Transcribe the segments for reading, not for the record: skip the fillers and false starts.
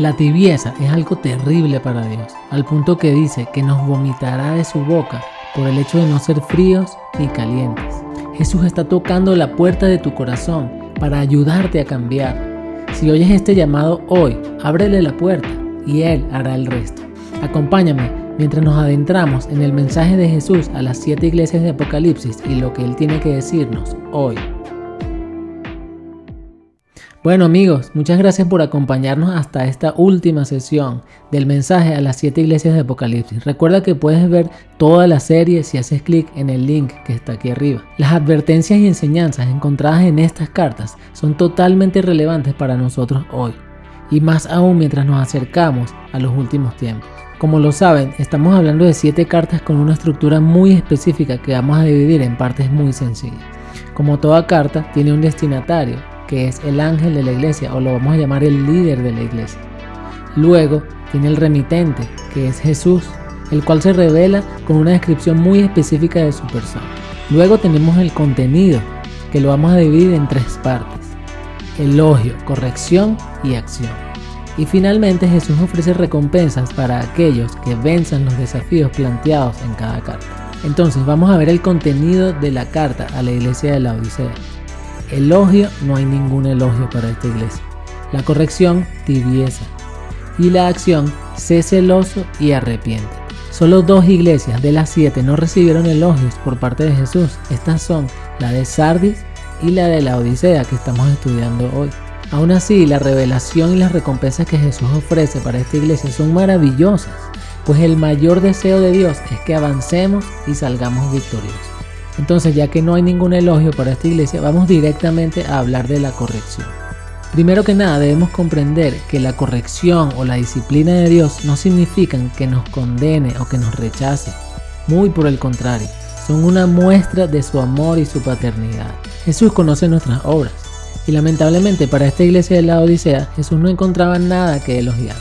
La tibieza es algo terrible para Dios, al punto que dice que nos vomitará de su boca por el hecho de no ser fríos ni calientes. Jesús está tocando la puerta de tu corazón para ayudarte a cambiar. Si oyes este llamado hoy, ábrele la puerta y Él hará el resto. Acompáñame mientras nos adentramos en el mensaje de Jesús a las 7 iglesias de Apocalipsis y lo que Él tiene que decirnos hoy. Bueno amigos, muchas gracias por acompañarnos hasta esta última sesión del mensaje a las 7 iglesias de Apocalipsis. Recuerda que puedes ver toda la serie si haces clic en el link que está aquí arriba. Las advertencias y enseñanzas encontradas en estas cartas son totalmente relevantes para nosotros hoy, y más aún mientras nos acercamos a los últimos tiempos. Como lo saben, estamos hablando de 7 cartas con una estructura muy específica que vamos a dividir en partes muy sencillas. Como toda carta, tiene un destinatario, que es el ángel de la iglesia, o lo vamos a llamar el líder de la iglesia. Luego tiene el remitente, que es Jesús, el cual se revela con una descripción muy específica de su persona. Luego tenemos el contenido, que lo vamos a dividir en 3 partes: elogio, corrección y acción. Y finalmente Jesús ofrece recompensas para aquellos que venzan los desafíos planteados en cada carta. Entonces vamos a ver el contenido de la carta a la iglesia de la Odisea. Elogio, no hay ningún elogio para esta iglesia. La corrección, tibieza. Y la acción, sé celoso y arrepiente. Solo 2 iglesias de las 7 no recibieron elogios por parte de Jesús. Estas son la de Sardis y la de la Odisea que estamos estudiando hoy. Aún así, la revelación y las recompensas que Jesús ofrece para esta iglesia son maravillosas, pues el mayor deseo de Dios es que avancemos y salgamos victoriosos. Entonces, ya que no hay ningún elogio para esta iglesia, vamos directamente a hablar de la corrección. Primero que nada, debemos comprender que la corrección o la disciplina de Dios no significan que nos condene o que nos rechace. Muy por el contrario, son una muestra de su amor y su paternidad. Jesús conoce nuestras obras, y lamentablemente para esta iglesia de la Odisea, Jesús no encontraba nada que elogiar.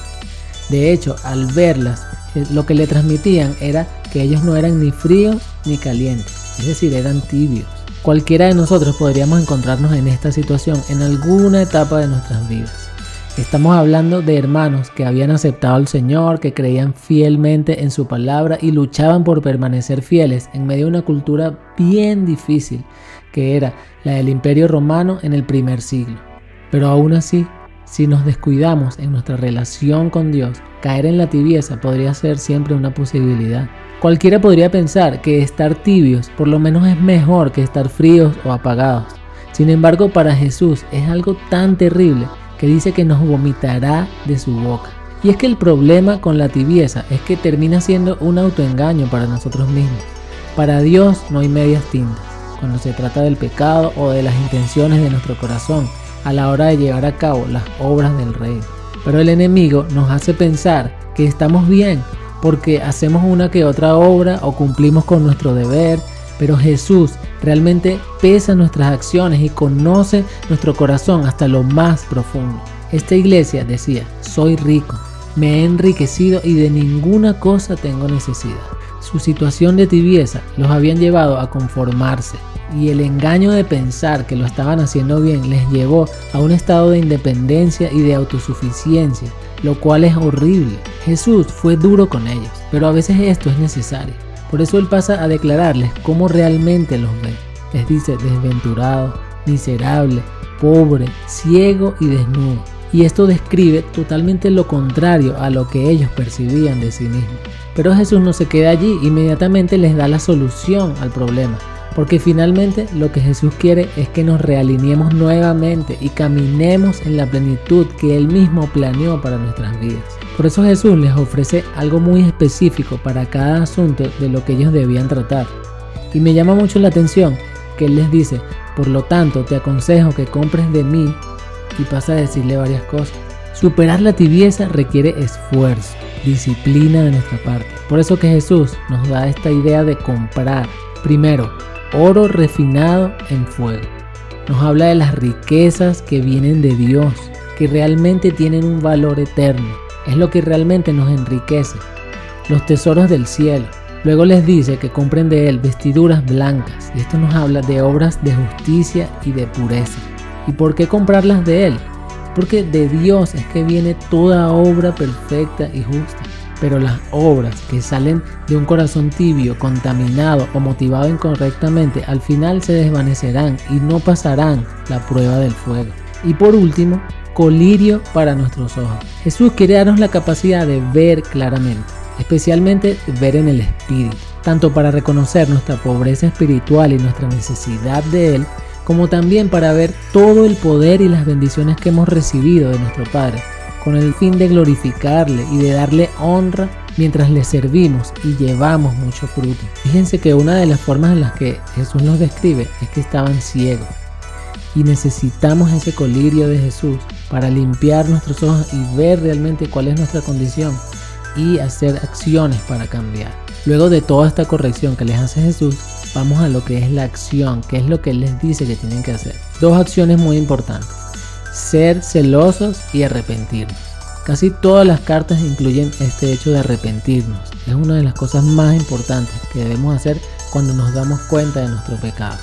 De hecho, al verlas, lo que le transmitían era que ellos no eran ni fríos ni calientes. Es decir, eran tibios. Cualquiera de nosotros podríamos encontrarnos en esta situación en alguna etapa de nuestras vidas. Estamos hablando de hermanos que habían aceptado al Señor, que creían fielmente en su palabra y luchaban por permanecer fieles en medio de una cultura bien difícil, que era la del Imperio Romano en el primer siglo. Pero aún así, si nos descuidamos en nuestra relación con Dios, caer en la tibieza podría ser siempre una posibilidad. Cualquiera podría pensar que estar tibios por lo menos es mejor que estar fríos o apagados. Sin embargo, para Jesús es algo tan terrible que dice que nos vomitará de su boca. Y es que el problema con la tibieza es que termina siendo un autoengaño para nosotros mismos. Para Dios no hay medias tintas cuando se trata del pecado o de las intenciones de nuestro corazón a la hora de llevar a cabo las obras del reino. Pero el enemigo nos hace pensar que estamos bien porque hacemos una que otra obra o cumplimos con nuestro deber, pero Jesús realmente pesa nuestras acciones y conoce nuestro corazón hasta lo más profundo. Esta iglesia decía: soy rico, me he enriquecido y de ninguna cosa tengo necesidad. Su situación de tibieza los habían llevado a conformarse, y el engaño de pensar que lo estaban haciendo bien les llevó a un estado de independencia y de autosuficiencia, lo cual es horrible. Jesús fue duro con ellos, pero a veces esto es necesario. Por eso Él pasa a declararles cómo realmente los ve. Les dice: desventurado, miserable, pobre, ciego y desnudo. Y esto describe totalmente lo contrario a lo que ellos percibían de sí mismos. Pero Jesús no se queda allí, inmediatamente les da la solución al problema. Porque finalmente lo que Jesús quiere es que nos realineemos nuevamente y caminemos en la plenitud que Él mismo planeó para nuestras vidas. Por eso Jesús les ofrece algo muy específico para cada asunto de lo que ellos debían tratar. Y me llama mucho la atención que Él les dice: por lo tanto te aconsejo que compres de mí, y pasa a decirle varias cosas. Superar la tibieza requiere esfuerzo, disciplina de nuestra parte. Por eso que Jesús nos da esta idea de comprar. Primero, oro refinado en fuego. Nos habla de las riquezas que vienen de Dios, que realmente tienen un valor eterno. Es lo que realmente nos enriquece. Los tesoros del cielo. Luego les dice que compren de Él vestiduras blancas. Y esto nos habla de obras de justicia y de pureza. ¿Y por qué comprarlas de Él? porque de Dios es que viene toda obra perfecta y justa. Pero las obras que salen de un corazón tibio, contaminado o motivado incorrectamente, al final se desvanecerán y no pasarán la prueba del fuego. Y por último, colirio para nuestros ojos. Jesús quiere darnos la capacidad de ver claramente, especialmente ver en el Espíritu, tanto para reconocer nuestra pobreza espiritual y nuestra necesidad de Él, como también para ver todo el poder y las bendiciones que hemos recibido de nuestro Padre, con el fin de glorificarle y de darle honra mientras le servimos y llevamos mucho fruto. Fíjense que una de las formas en las que Jesús nos describe es que estaban ciegos, y necesitamos ese colirio de Jesús para limpiar nuestros ojos y ver realmente cuál es nuestra condición y hacer acciones para cambiar. Luego de toda esta corrección que les hace Jesús, vamos a lo que es la acción, que es lo que Él les dice que tienen que hacer. Dos acciones muy importantes: ser celosos y arrepentirnos. Casi todas las cartas incluyen este hecho de arrepentirnos. Es una de las cosas más importantes que debemos hacer cuando nos damos cuenta de nuestro pecado.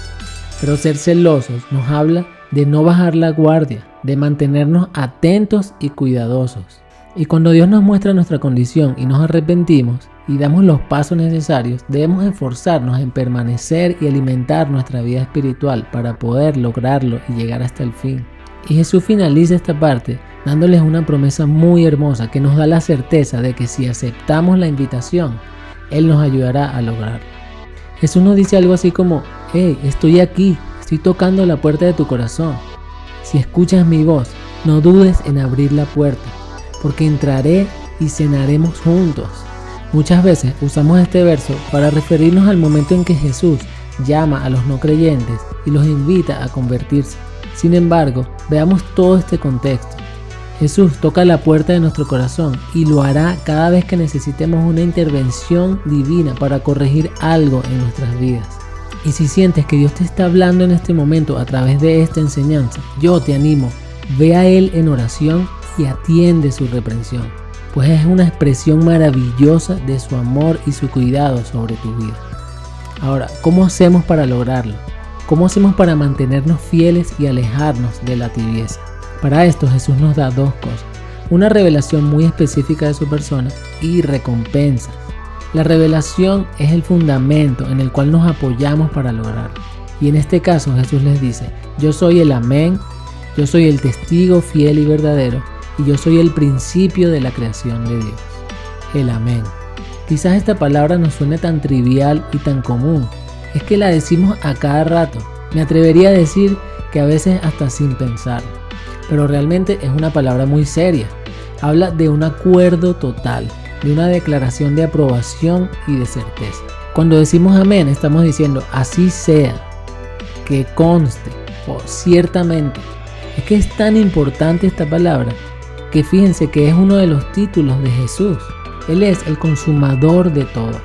Pero ser celosos nos habla de no bajar la guardia, de mantenernos atentos y cuidadosos. Y cuando Dios nos muestra nuestra condición y nos arrepentimos y damos los pasos necesarios, debemos esforzarnos en permanecer y alimentar nuestra vida espiritual para poder lograrlo y llegar hasta el fin. Y Jesús finaliza esta parte dándoles una promesa muy hermosa que nos da la certeza de que si aceptamos la invitación, Él nos ayudará a lograrlo. Jesús nos dice algo así como: hey, estoy aquí, estoy tocando la puerta de tu corazón. Si escuchas mi voz, no dudes en abrir la puerta, porque entraré y cenaremos juntos. Muchas veces usamos este verso para referirnos al momento en que Jesús llama a los no creyentes y los invita a convertirse. Sin embargo, veamos todo este contexto. Jesús toca la puerta de nuestro corazón y lo hará cada vez que necesitemos una intervención divina para corregir algo en nuestras vidas. Y si sientes que Dios te está hablando en este momento a través de esta enseñanza, yo te animo, ve a Él en oración y atiende su reprensión, pues es una expresión maravillosa de su amor y su cuidado sobre tu vida. Ahora, ¿cómo hacemos para lograrlo? ¿Cómo hacemos para mantenernos fieles y alejarnos de la tibieza? Para esto Jesús nos da dos cosas: una revelación muy específica de su persona y recompensas. La revelación es el fundamento en el cual nos apoyamos para lograrlo. Y en este caso Jesús les dice: yo soy el amén, yo soy el testigo fiel y verdadero, y yo soy el principio de la creación de Dios. El amén. Quizás esta palabra nos suene tan trivial y tan común. Es que la decimos a cada rato. Me atrevería a decir que a veces hasta sin pensarlo. Pero realmente es una palabra muy seria. Habla de un acuerdo total, de una declaración de aprobación y de certeza. Cuando decimos amén, estamos diciendo así sea, que conste o ciertamente. Es que es tan importante esta palabra que fíjense que es uno de los títulos de Jesús. Él es el consumador de todo.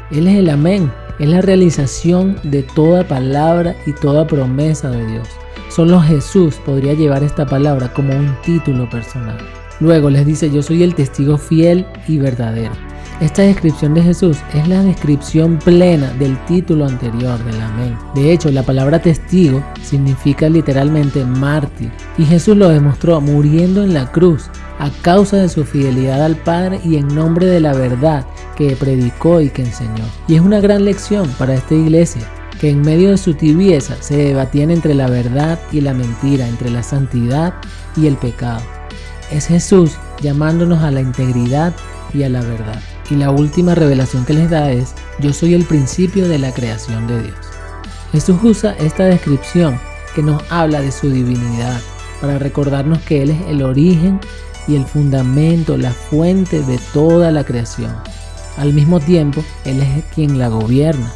Él es el amén. Es la realización de toda palabra y toda promesa de Dios. Solo Jesús podría llevar esta palabra como un título personal. Luego les dice: yo soy el testigo fiel y verdadero. Esta descripción de Jesús es la descripción plena del título anterior del amén. De hecho, la palabra testigo significa literalmente mártir. Y Jesús lo demostró muriendo en la cruz a causa de su fidelidad al Padre y en nombre de la verdad que predicó y que enseñó. Y es una gran lección para esta iglesia, que en medio de su tibieza se debatían entre la verdad y la mentira, entre la santidad y el pecado. Es Jesús llamándonos a la integridad y a la verdad. Y la última revelación que les da es: yo soy el principio de la creación de Dios. Jesús usa esta descripción que nos habla de su divinidad para recordarnos que Él es el origen y el fundamento, la fuente de toda la creación. Al mismo tiempo, Él es quien la gobierna.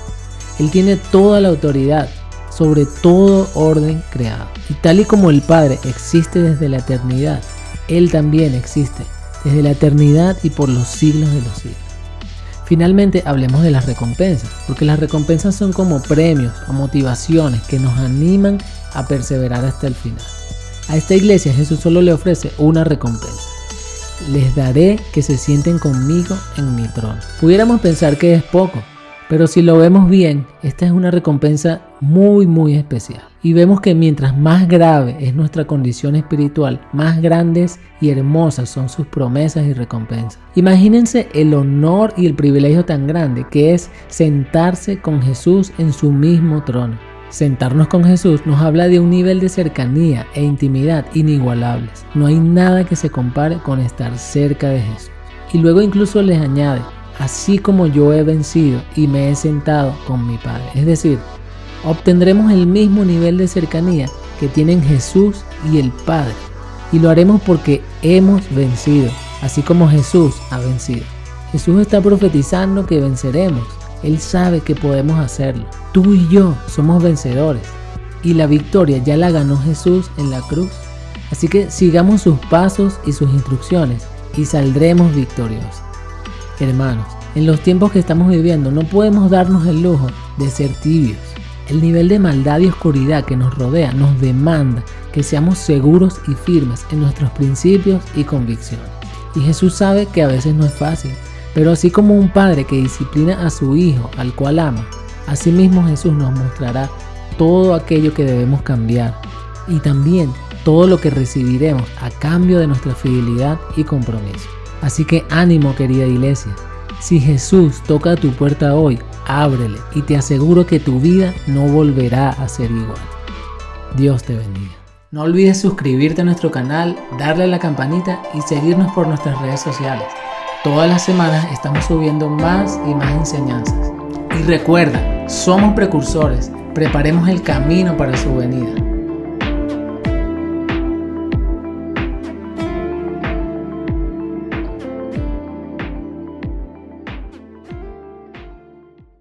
Él tiene toda la autoridad sobre todo orden creado. Y tal y como el Padre existe desde la eternidad, Él también existe desde la eternidad y por los siglos de los siglos. Finalmente, hablemos de las recompensas, porque las recompensas son como premios o motivaciones que nos animan a perseverar hasta el final. A esta iglesia Jesús solo le ofrece una recompensa: les daré que se sienten conmigo en mi trono. Pudiéramos pensar que es poco, pero si lo vemos bien, esta es una recompensa muy especial. Y vemos que mientras más grave es nuestra condición espiritual, más grandes y hermosas son sus promesas y recompensas. Imagínense el honor y el privilegio tan grande que es sentarse con Jesús en su mismo trono. Sentarnos con Jesús nos habla de un nivel de cercanía e intimidad inigualables. No hay nada que se compare con estar cerca de Jesús. Y luego incluso les añade, así como yo he vencido y me he sentado con mi Padre. Es decir, obtendremos el mismo nivel de cercanía que tienen Jesús y el Padre. Y lo haremos porque hemos vencido, así como Jesús ha vencido. Jesús está profetizando que venceremos. Él sabe que podemos hacerlo. Tú y yo somos vencedores. Y la victoria ya la ganó Jesús en la cruz. Así que sigamos sus pasos y sus instrucciones y saldremos victoriosos. Hermanos, en los tiempos que estamos viviendo no podemos darnos el lujo de ser tibios. El nivel de maldad y oscuridad que nos rodea nos demanda que seamos seguros y firmes en nuestros principios y convicciones. Y Jesús sabe que a veces no es fácil, pero así como un padre que disciplina a su hijo al cual ama, asimismo Jesús nos mostrará todo aquello que debemos cambiar y también todo lo que recibiremos a cambio de nuestra fidelidad y compromiso. Así que ánimo, querida iglesia. Si Jesús toca tu puerta hoy, ábrele y te aseguro que tu vida no volverá a ser igual. Dios te bendiga. No olvides suscribirte a nuestro canal, darle a la campanita y seguirnos por nuestras redes sociales. Todas las semanas estamos subiendo más y más enseñanzas. Y recuerda, somos precursores, preparemos el camino para su venida.